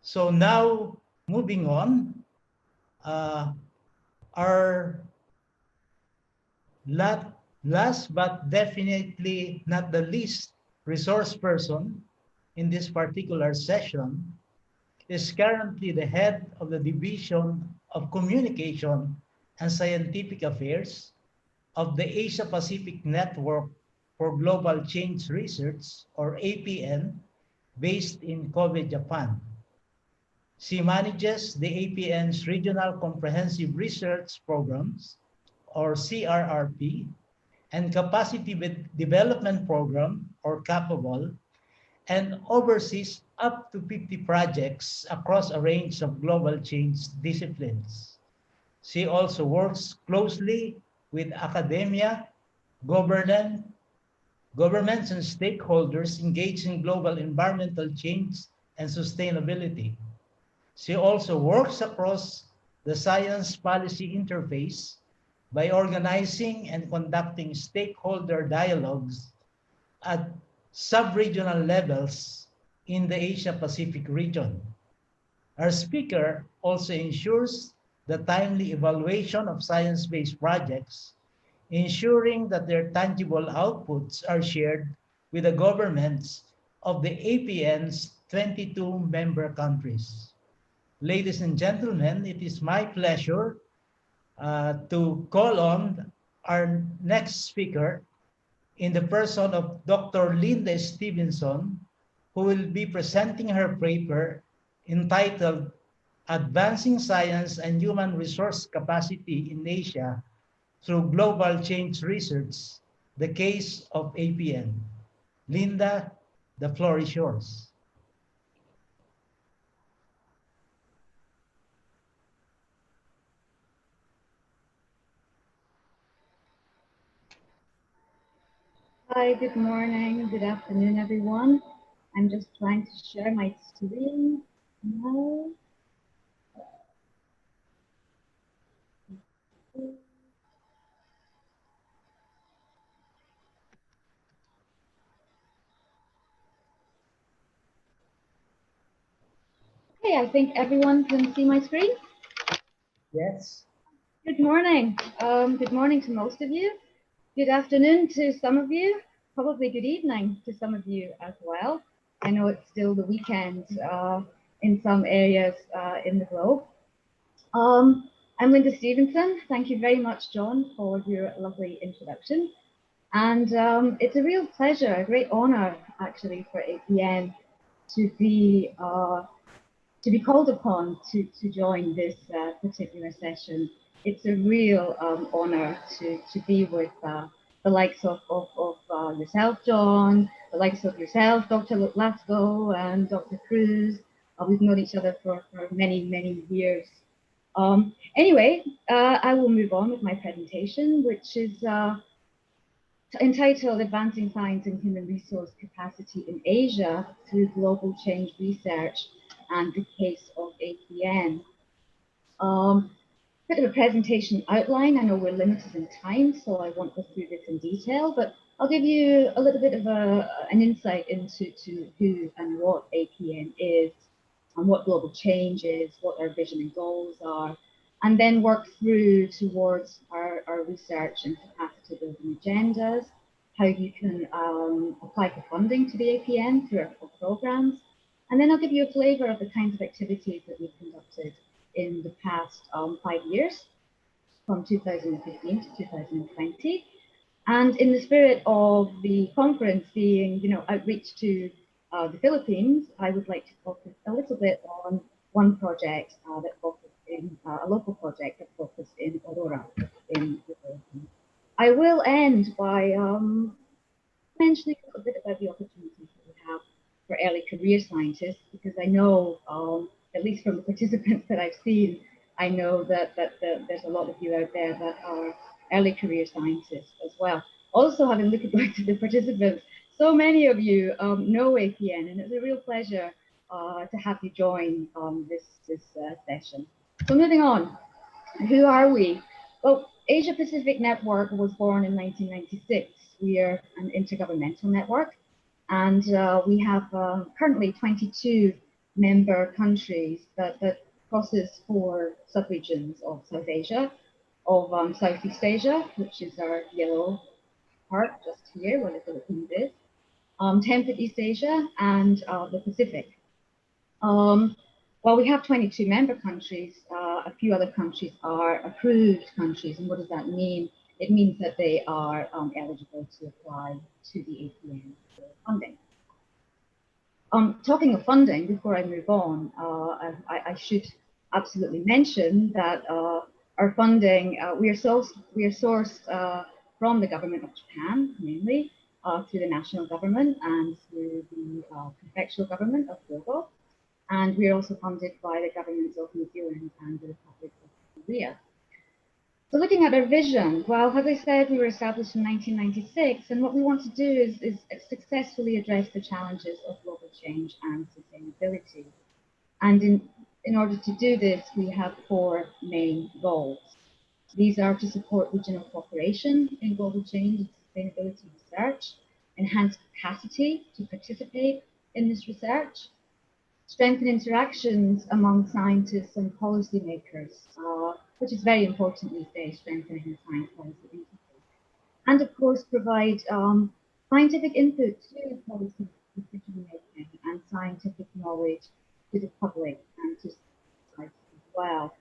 So now, moving on, our last but definitely not the least resource person in this particular session is currently the head of the Division of Communication and Scientific Affairs of the Asia Pacific Network for Global Change Research, or APN, based in Kobe, Japan. She manages the APN's Regional Comprehensive Research Programs, or CRRP, and Capacity Development Program, or CAPABL, and oversees up to 50 projects across a range of global change disciplines. She also works closely with academia, governments, and stakeholders engaged in global environmental change and sustainability. She also works across the science policy interface by organizing and conducting stakeholder dialogues at sub-regional levels in the Asia-Pacific region. Our speaker also ensures the timely evaluation of science-based projects, ensuring that their tangible outputs are shared with the governments of the APN's 22 member countries. Ladies and gentlemen, it is my pleasure to call on our next speaker in the person of Dr. Linda Stevenson, who will be presenting her paper entitled Advancing Science and Human Resource Capacity in Asia Through Global Change Research, the Case of APN. Linda, the floor is yours. Hi, good morning, good afternoon, everyone. I'm just trying to share my screen now. Okay, I think everyone can see my screen. Yes. Good morning. Good morning to most of you. Good afternoon to some of you. Probably good evening to some of you as well. I know it's still the weekend in some areas in the globe. I'm Linda Stevenson. Thank you very much, John, for your lovely introduction. And it's a real pleasure, a great honor, actually, for APN to be called upon to join this particular session. It's a real honor to be with the likes of yourself, John, the likes of yourself, Dr. Lasco, and Dr. Cruz. We've known each other for many, many years. Anyway, I will move on with my presentation, which is entitled Advancing Science and Human Resource Capacity in Asia Through Global Change Research and the Case of APN. Bit of a presentation outline. I know we're limited in time, so I won't go through this in detail, but I'll give you a little bit of an insight into who and what APN is, and what global change is, what our vision and goals are, and then work through towards our research and capacity building agendas, how you can apply for funding to the APN through our programs, and then I'll give you a flavor of the kinds of activities that we've conducted in the past 5 years, from 2015 to 2020. And in the spirit of the conference being, outreach to the Philippines, I would like to focus a little bit on one project that focused in a local project that focused in Aurora in the Philippines. I will end by mentioning a little bit about the opportunities that we have for early career scientists, because I know, at least from the participants that I've seen, I know that there's a lot of you out there that are early career scientists as well. Also, having looked back to the participants, so many of you know APN, and it's a real pleasure to have you join this session. So moving on, who are we? Well, Asia Pacific Network was born in 1996. We are an intergovernmental network, and we have currently 22 member countries that crosses 4 subregions of South Asia, of Southeast Asia, which is our yellow part just here where the Philippines is, temperate East Asia, and the Pacific. While we have 22 member countries, a few other countries are approved countries. And what does that mean? It means that they are eligible to apply to the APN for funding. Talking of funding, before I move on, I should absolutely mention that our funding, we are sourced from the government of Japan, mainly, through the national government and through the prefectural government of Kyoto. And we are also funded by the governments of New Zealand and the Republic of Korea. So looking at our vision, well, as I said, we were established in 1996, and what we want to do is successfully address the challenges of global change and sustainability. And in order to do this, we have 4 main goals. These are to support regional cooperation in global change and sustainability research, enhance capacity to participate in this research, strengthen interactions among scientists and policymakers, which is very important these days, strengthening the science policy interface. And of course, provide scientific input to policy decision making and scientific knowledge to the public and to society as well.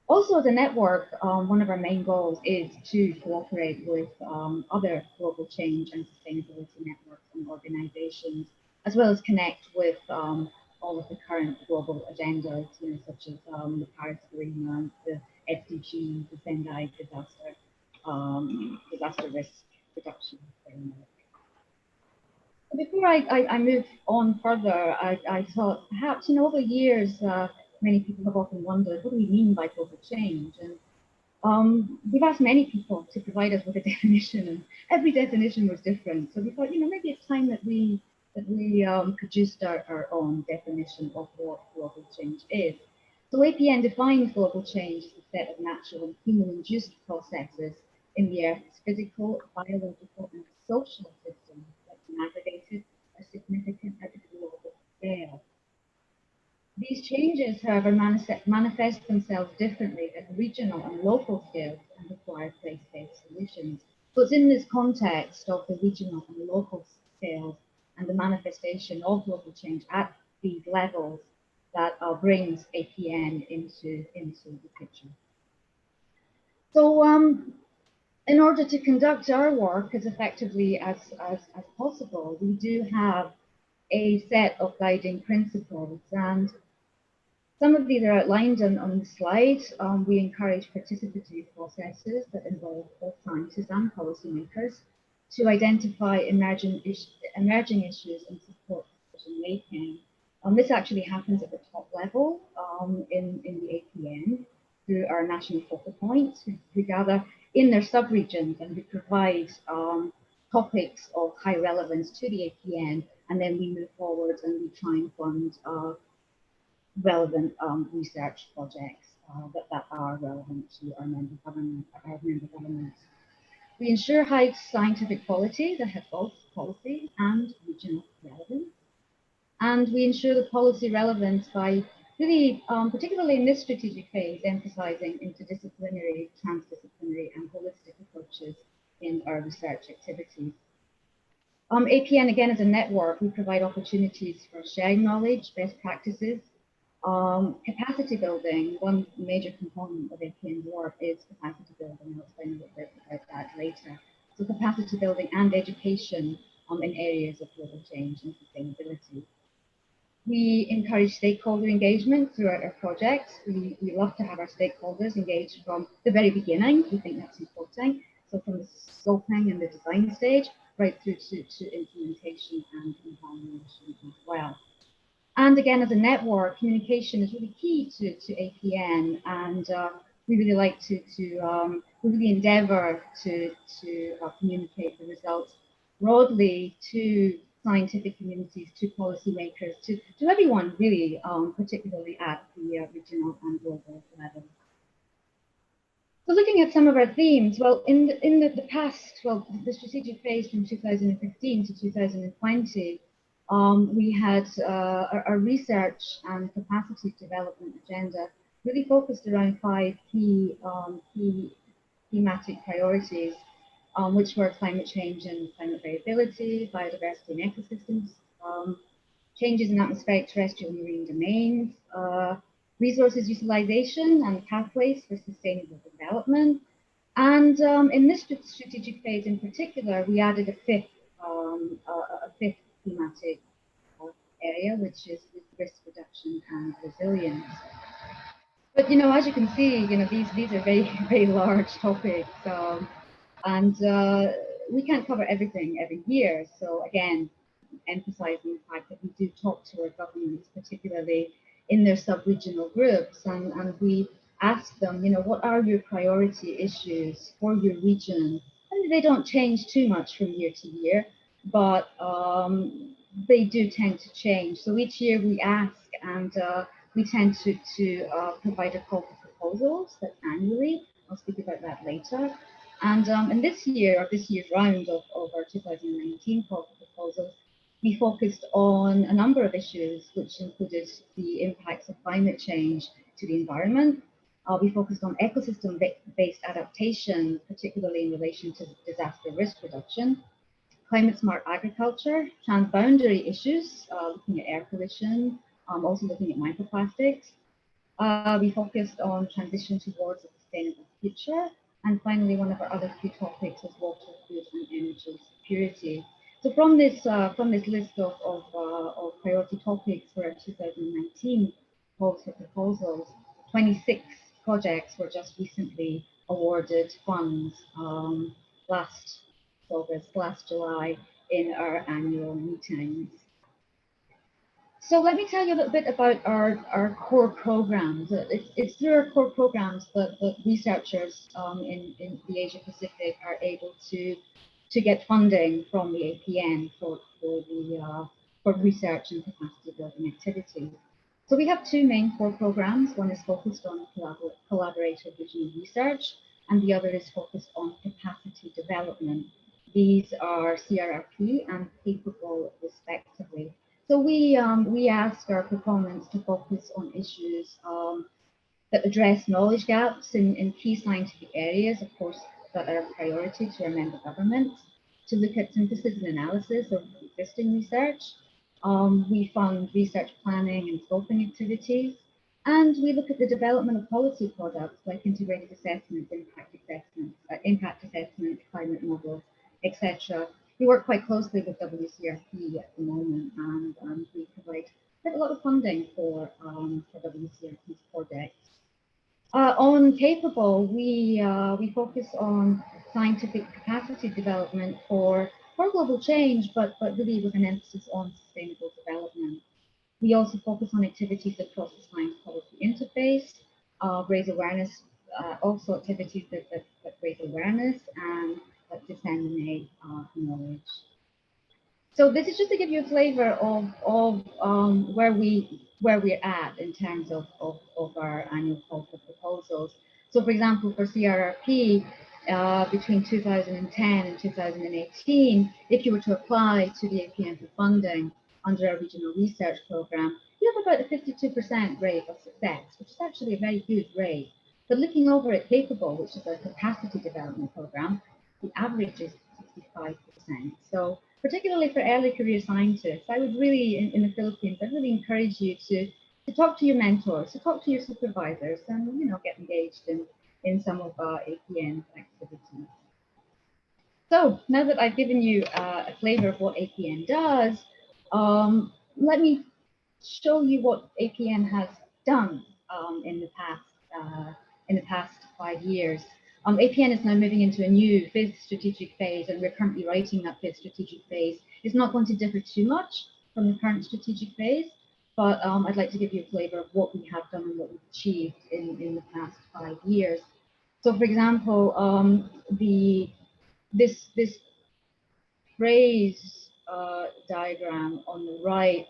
Also, as a network, one of our main goals is to cooperate with other global change and sustainability networks and organizations, as well as connect with all of the current global agendas, such as the Paris Agreement, the SDGs, the Sendai disaster risk reduction framework. So before I move on further, I thought perhaps over the years, many people have often wondered, what do we mean by global change? And we've asked many people to provide us with a definition, and every definition was different. So we thought, maybe it's time that we produced our own definition of what global change is. So APN defines global change as a set of natural and human-induced processes in the Earth's physical, biological, and social systems that navigated a significant at a global scale. These changes, however, manifest themselves differently at regional and local scales and require place-based solutions. So it's in this context of the regional and local scales and the manifestation of global change at these levels that brings APN into the picture. So in order to conduct our work as effectively as possible, we do have a set of guiding principles, and some of these are outlined on the slide. We encourage participatory processes that involve both scientists and policymakers to identify emerging issues and support decision making. This actually happens at the top level in the APN through our national focal points who gather in their subregions, and we provide topics of high relevance to the APN, and then we move forward and we try and fund relevant research projects that are relevant to our member governments. We ensure high scientific quality that has both policy and regional relevance. And we ensure the policy relevance by really, particularly in this strategic phase, emphasizing interdisciplinary, transdisciplinary, and holistic approaches in our research activities. APN, again, as a network, we provide opportunities for sharing knowledge, best practices, capacity building. One major component of APN work is capacity building. I'll explain a little bit about that later. So capacity building and education in areas of global change and sustainability. We encourage stakeholder engagement throughout our projects. We love to have our stakeholders engaged from the very beginning. We think that's important. So from the scoping and the design stage, right through to implementation and evaluation as well. And again, as a network, communication is really key to APN, and we really like to we really endeavour to communicate the results broadly to scientific communities, to policymakers, to everyone really, particularly at the regional and global level. So looking at some of our themes, well, in the past, well, the strategic phase from 2015 to 2020, We had our research and capacity development agenda really focused around five key thematic priorities, which were climate change and climate variability, biodiversity and ecosystems, changes in atmospheric, terrestrial, and marine domains, resources utilization and pathways for sustainable development. And in this strategic phase in particular, we added a fifth thematic area, which is risk reduction and resilience. But as you can see, these are very very large topics, and we can't cover everything every year. So again, emphasizing the fact that we do talk to our governments, particularly in their sub-regional groups, and we ask them, what are your priority issues for your region? And they don't change too much from year to year, but they do tend to change. So each year we ask, and we tend to provide a call for proposals. That's annually. I'll speak about that later. And this year, or this year's round of our 2019 call for proposals, we focused on a number of issues, which included the impacts of climate change to the environment. We focused on ecosystem-based adaptation, particularly in relation to disaster risk reduction, climate-smart agriculture, transboundary issues, looking at air pollution, also looking at microplastics. We focused on transition towards a sustainable future. And finally, one of our other key topics is water, food, and energy security. So from this list of priority topics for our 2019 calls for proposals, 26 projects were just recently awarded funds last August, last July, in our annual meetings. So let me tell you a little bit about our core programs. It's through our core programs that researchers in the Asia Pacific are able to get funding from the APN for research and capacity building activities. So we have two main core programs. One is focused on collaborative regional research, and the other is focused on capacity development. These are CRRP and capable, respectively. So we ask our proponents to focus on issues that address knowledge gaps in key scientific areas, of course, that are a priority to our member governments, to look at synthesis and analysis of existing research. We fund research planning and scoping activities, and we look at the development of policy products like integrated assessments, impact assessment, climate models, etc. We work quite closely with WCRP at the moment, and we provide quite a lot of funding for WCRP's projects. On Capable, we focus on scientific capacity development for global change, but really with an emphasis on sustainable development. We also focus on activities across the science policy interface, raise awareness, also activities that raise awareness and that disseminate knowledge. So this is just to give you a flavor of where we're at in terms of our annual call for proposals. So for example, for CRRP, between 2010 and 2018, if you were to apply to the APN for funding under our regional research program, you have about a 52% rate of success, which is actually a very good rate. But looking over at Capable, which is our capacity development program, the average is 65%. So particularly for early career scientists, I would really, in the Philippines, I'd really encourage you to talk to your mentors, to talk to your supervisors, and get engaged in some of our APN activities. So now that I've given you a flavor of what APN does, let me show you what APN has done in the past 5 years. APN is now moving into a new fifth strategic phase, and we're currently writing that fifth strategic phase. It's not going to differ too much from the current strategic phase, but I'd like to give you a flavor of what we have done and what we've achieved in the past 5 years. So, for example, this phrase diagram on the right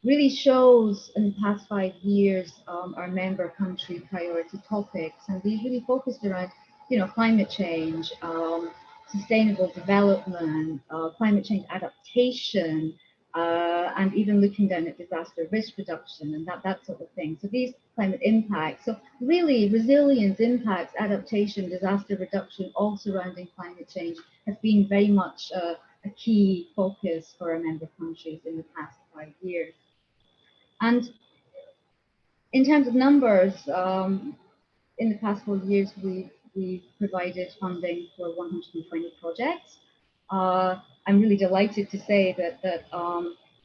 really shows in the past 5 years our member country priority topics, and these really focused around climate change, sustainable development, climate change adaptation, and even looking down at disaster risk reduction and that sort of thing. So these climate impacts, so really resilience, impacts, adaptation, disaster reduction, all surrounding climate change has been very much a key focus for our member countries in the past 5 years. And in terms of numbers, in the past 4 years, we've provided funding for 120 projects. I'm really delighted to say that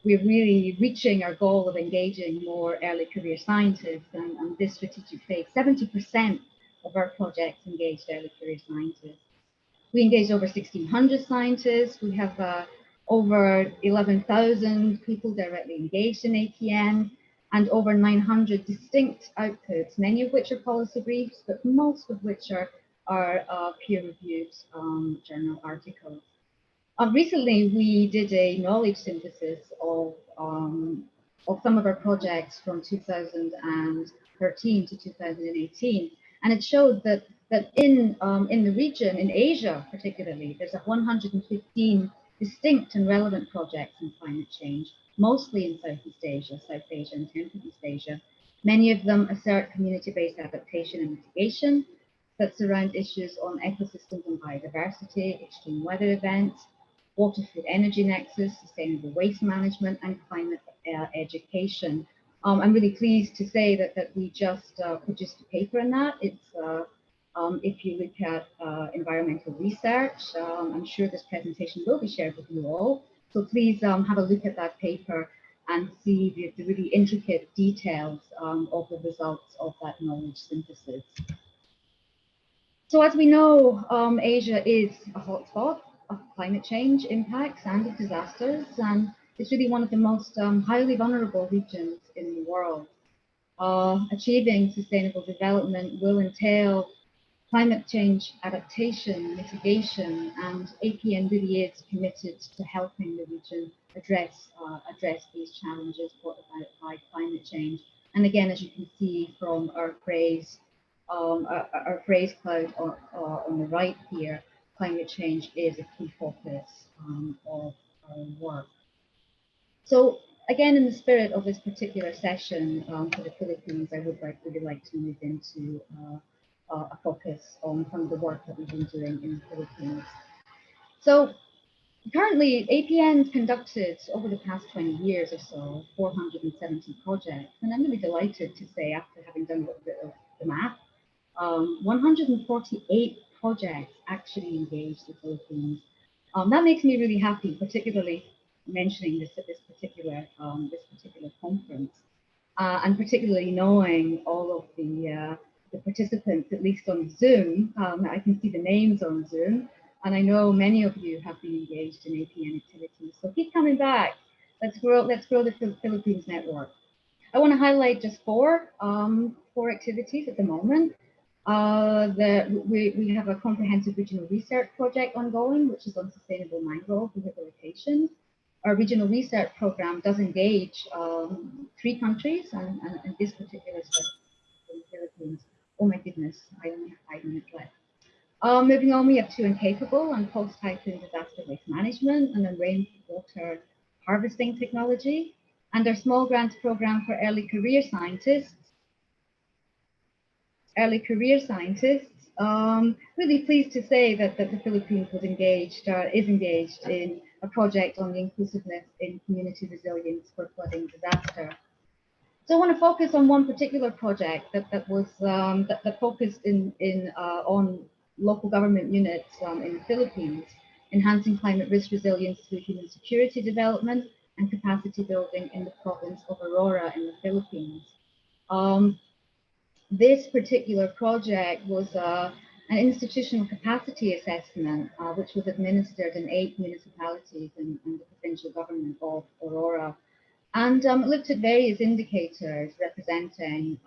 we're really reaching our goal of engaging more early career scientists, and this strategic phase, 70% of our projects engaged early career scientists. We engaged over 1,600 scientists. We have over 11,000 people directly engaged in APN, and over 900 distinct outputs, many of which are policy briefs, but most of which are peer-reviewed journal articles. Recently, we did a knowledge synthesis of some of our projects from 2013 to 2018, and it showed that in the region, in Asia particularly, there's 115 distinct and relevant projects in climate change, mostly in Southeast Asia, South Asia and Temperate Asia. Many of them assert community-based adaptation and mitigation that surround issues on ecosystems and biodiversity, extreme weather events, water food energy nexus, sustainable waste management, and climate education. I'm really pleased to say that we just produced a paper on that. It's if you look at environmental research, I'm sure this presentation will be shared with you all. So please have a look at that paper and see the really intricate details of the results of that knowledge synthesis. So as we know, Asia is a hotspot of climate change impacts and of disasters, and it's really one of the most highly vulnerable regions in the world. Achieving sustainable development will entail climate change adaptation, mitigation, and APN really is committed to helping the region address these challenges brought about by climate change. And again, as you can see from our phrase cloud on the right here, climate change is a key focus of our work. So again, in the spirit of this particular session for the Philippines, I would really like to move into a focus on some of the work that we've been doing in the Philippines. So currently, APN conducted over the past 20 years or so, 470 projects. And I'm really delighted to say, after having done a little bit of the math, 148 projects actually engaged the Philippines. That makes me really happy, particularly mentioning this at this particular conference, and particularly knowing all of the participants, at least on Zoom. I can see the names on Zoom, and I know many of you have been engaged in APN activities. So keep coming back. Let's grow the Philippines network. I want to highlight just four activities at the moment. We have a comprehensive regional research project ongoing, which is on sustainable mangrove rehabilitation. Our regional research program does engage 3 countries, and this particular study in the Philippines. Oh my goodness, I only have 5 minutes left. Moving on, we have 2 incapable and post-typhoon disaster waste management and then rainwater harvesting technology, and our small grants program for early career scientists. Really pleased to say that the Philippines is engaged in a project on the inclusiveness in community resilience for flooding disaster. So I want to focus on one particular project that focused on local government units in the Philippines, enhancing climate risk resilience through human security development and capacity building in the province of Aurora in the Philippines. This particular project was an institutional capacity assessment, which was administered in 8 municipalities and the provincial government of Aurora. And it looked at various indicators representing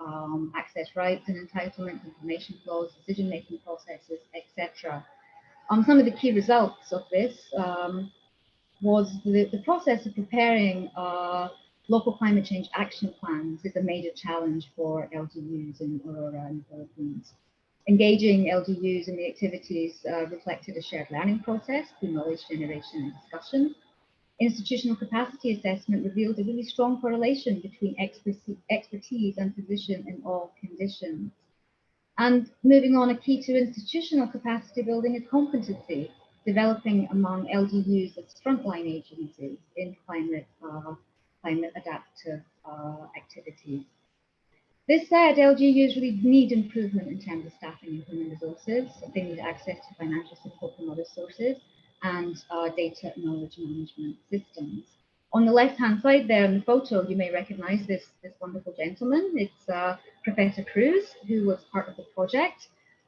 access rights and entitlement, information flows, decision-making processes, etc. Some of the key results of this was the process of preparing local climate change action plans is a major challenge for LGUs in Aurora and the Philippines. Engaging LGUs in the activities reflected a shared learning process through knowledge generation and discussion. Institutional capacity assessment revealed a really strong correlation between expertise and position in all conditions. And moving on, a key to institutional capacity building is competency, developing among LGUs as frontline agencies in climate adaptive activities. This said, LGUs really need improvement in terms of staffing and human resources. They need access to financial support from other sources and data knowledge management systems. On the left-hand side there in the photo, you may recognize this wonderful gentleman. It's Professor Cruz, who was part of the project.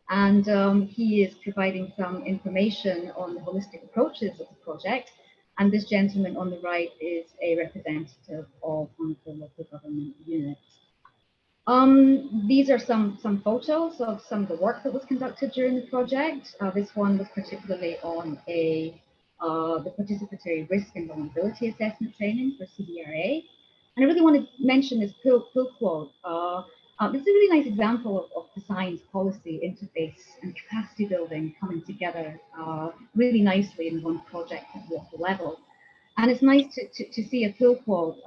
And he is providing some information on the holistic approaches of the project. And this gentleman on the right is a representative of one of the local government units. These are some photos of some of the work that was conducted during the project. This one was particularly on the participatory risk and vulnerability assessment training for CDRA. And I really want to mention this pull quote. This is a really nice example of the science policy interface and capacity building coming together really nicely in one project at local level. And it's nice to see a pull quote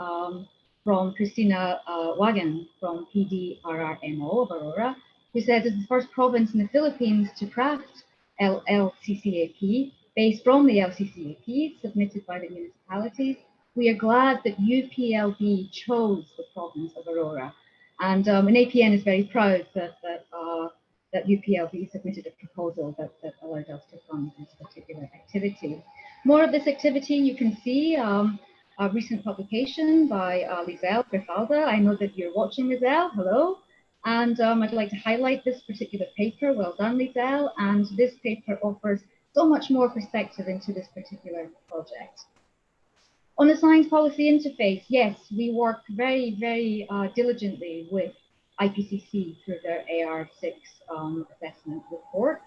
from Christina Wagen from PDRRMO of Aurora, who says, as the first province in the Philippines to craft LCCAP, based from the LCCAP submitted by the municipalities, we are glad that UPLB chose the province of Aurora. And APN is very proud that UPLB submitted a proposal that allowed us to fund this particular activity. More of this activity you can see a recent publication by Lizelle Grifalda. I know that you're watching, Lizelle. Hello. And I'd like to highlight this particular paper. Well done, Lizelle. And this paper offers so much more perspective into this particular project. On the science policy interface, yes, we work very, very diligently with IPCC through their AR6 assessment report.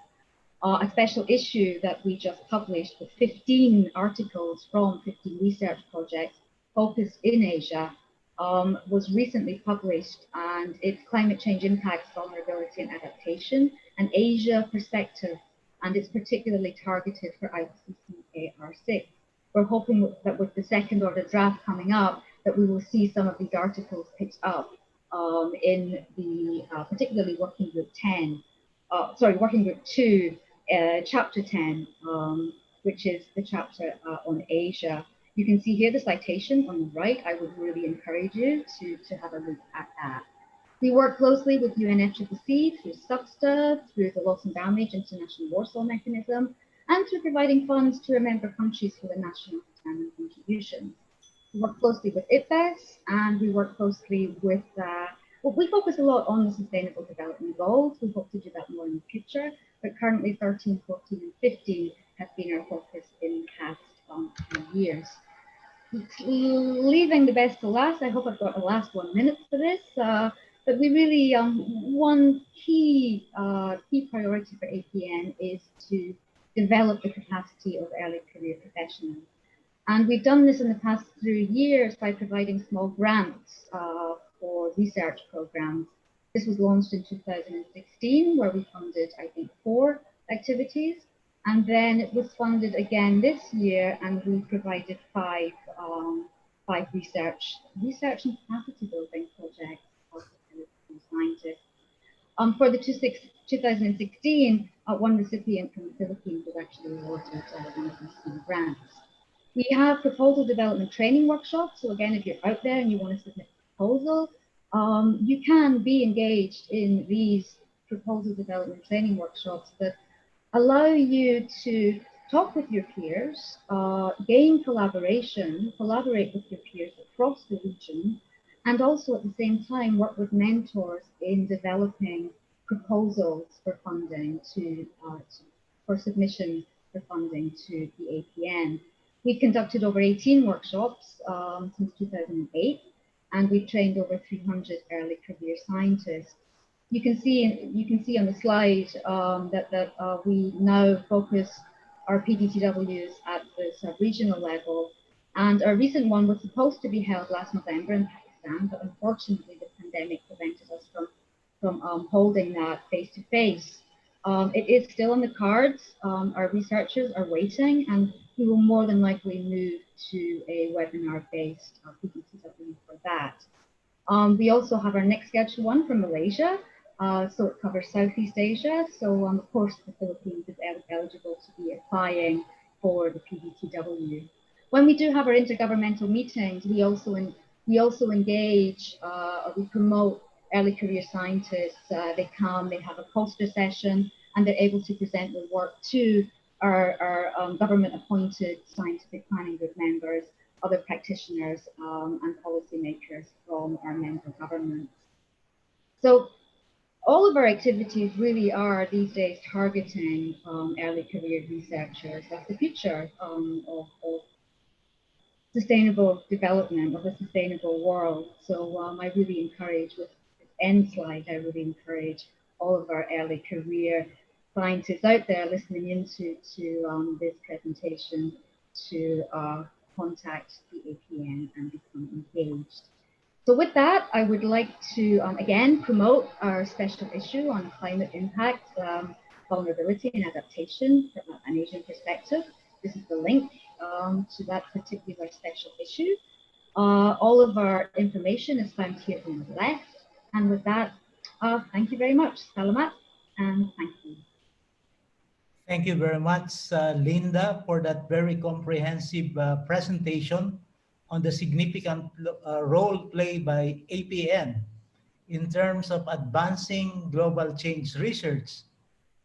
A special issue that we just published with 15 articles from 15 research projects focused in Asia was recently published, and it's climate change impacts, vulnerability and adaptation, an Asia perspective, and it's particularly targeted for IPCC AR6. We're hoping that with the second order draft coming up, that we will see some of these articles picked up in the particularly working group 2, chapter 10, which is the chapter on Asia. You can see here the citation on the right. I would really encourage you to have a look at that. We work closely with UNFCCC through SUBSTA, through the Loss and Damage International Warsaw Mechanism, and through providing funds to member countries for the national determined contributions. We work closely with IPBES, and we work closely with, well, we focus a lot on the Sustainable Development Goals. We hope to do that more in the future, but currently 13, 14, and 15 have been our focus in the past few years. Leaving the best to last, I hope I've got the last 1 minute for this, but we really, one key priority for APN is to develop the capacity of early career professionals. And we've done this in the past 3 years by providing small grants for research programs. This was launched in 2016, where we funded, I think, 4 activities. And then it was funded again this year, and we provided 5 research and capacity building projects for Philippine scientists. For the 2016, one recipient from the Philippines was actually awarded one of these grants. We have proposal development training workshops. So again, if you're out there and you want to submit a proposal, you can be engaged in these proposal development training workshops that allow you to talk with your peers, gain collaboration, collaborate with your peers across the region, and also at the same time work with mentors in developing proposals for funding for submission for funding to the APN. We've conducted over 18 workshops since 2008, and we've trained over 300 early career scientists. You can see on the slide that we now focus our PDTWs at the sub-regional level, and our recent one was supposed to be held last November in Pakistan, but unfortunately the pandemic prevented us from holding that face-to-face. It is still on the cards. Our researchers are waiting, and we will more than likely move to a webinar-based PBTW for that. We also have our next scheduled one from Malaysia, so it covers Southeast Asia. So of course the Philippines is eligible to be applying for the PBTW. When we do have our intergovernmental meetings, we also engage or we promote early career scientists. They come, they have a poster session, and they're able to present their work to our government-appointed scientific planning group members, other practitioners, and policymakers from our member governments. So all of our activities really are these days targeting early career researchers as the future of sustainable development, of a sustainable world. So I really encourage, with this end slide, I really encourage all of our early career scientists out there listening into this presentation to contact the APN and become engaged. So with that, I would like to again promote our special issue on climate impact, vulnerability and adaptation from an Asian perspective. This is the link to that particular special issue. All of our information is found here on the left. And with that, thank you very much. Salamat, and thank you. Thank you very much, Linda, for that very comprehensive presentation on the significant role played by APN in terms of advancing global change research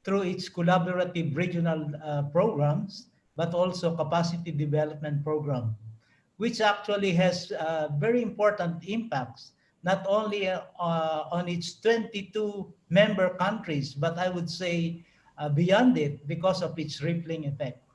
through its collaborative regional programs, but also capacity development program, which actually has very important impacts, not only on its 22 member countries, but I would say beyond it because of its rippling effect.